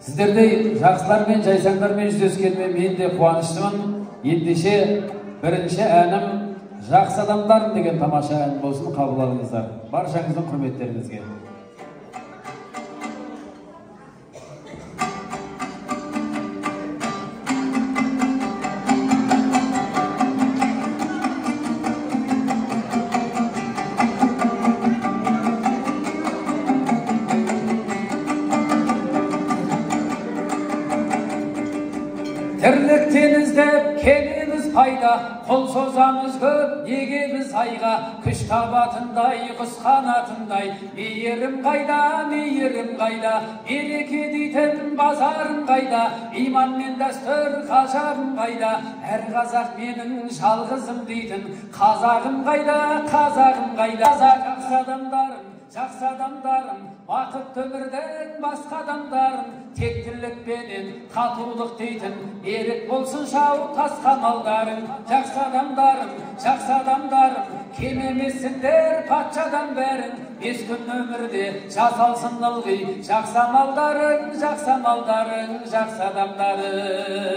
Сіздердей жақсылар мен жайсаңдармен жүздескеніме мен де қуаныштымын. Ендеше бірінші әнім «Жақсы адамдар» деген тамаша ән болсын, қабыл алыңыздар. Баршаңыздың құрметтеріңізге. Тірліктен іздеп келеміз пайда, қол созамыз көп, егеміз айға, күш табатындай, құс қанатындай, мейірім қайда, мейірім қайда, береке дейтін базарым қайда, иман мен дәстүр ғажабым қайда, әр қазақ менің жалғызым дейтін қазағым қайда, қазағым қайда. Жақсы адамдарым, бақытты өмірдің басқа адамдарым, тектілікпенен татулық дейтін берік болсын жау тасқан малдарың. Жақсы адамдарым, кем емессіңдер патшадан бәрін, бес күн өмірде жасалсын ылғи жақсы амалдарың, жақсы амалдарың, жақсы адамдарың.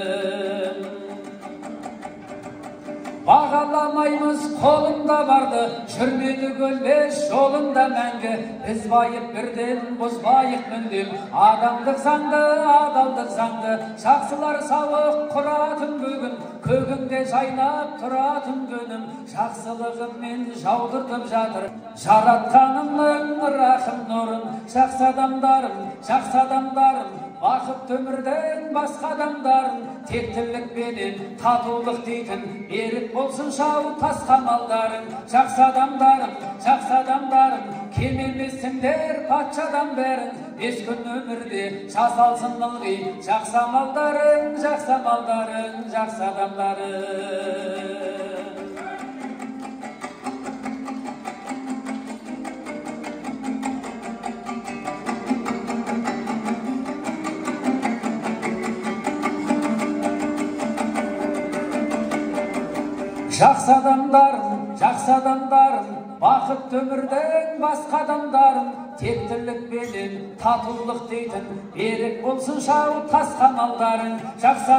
Бағаламаймыз қолында барды, жүрмеді көлбес жолында мәңгі, біз байып бірден бұзбайық мүлдем, адамдық заңды, адалдық заңды, жақсылар сауық құратын бүгін, көгінде жайнап тұратын күнім, жақсылығыммен жаудыртып жатыр жаратқанымның рахым нұрын. Жақсы адамдарым, бақытты өмірдің басқа адамдарым, тектілікпенен татулық дейтін берік болсын жау тасқан малдарың. Жақсы адамдарым, кем емессіңдер патшадан бәрін, бес күн өмірде жасалсын ылғи жақсы амалдарың, жақсы амалдарың, жақсы адамдарың. Жақсы адамдарым, бақытты өмірдің басқа адамдарым, тектілікпенен татулық дейтін берік болсын жау тасқан малдарың. Жақсы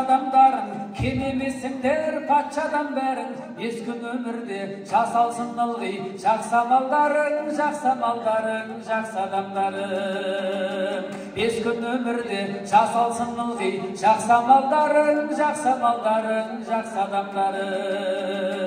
адамдарым, кем емессіңдер патшадан бәрін, бес күн өмірде жасалсын ылғи жақсы амалдарың, жақсы амалдарың, жақсы адамдарың. Бес күн өмірде жасалсын ылғи жақсы амалдарың, жақсы амалдарың, жақсы адамдарың.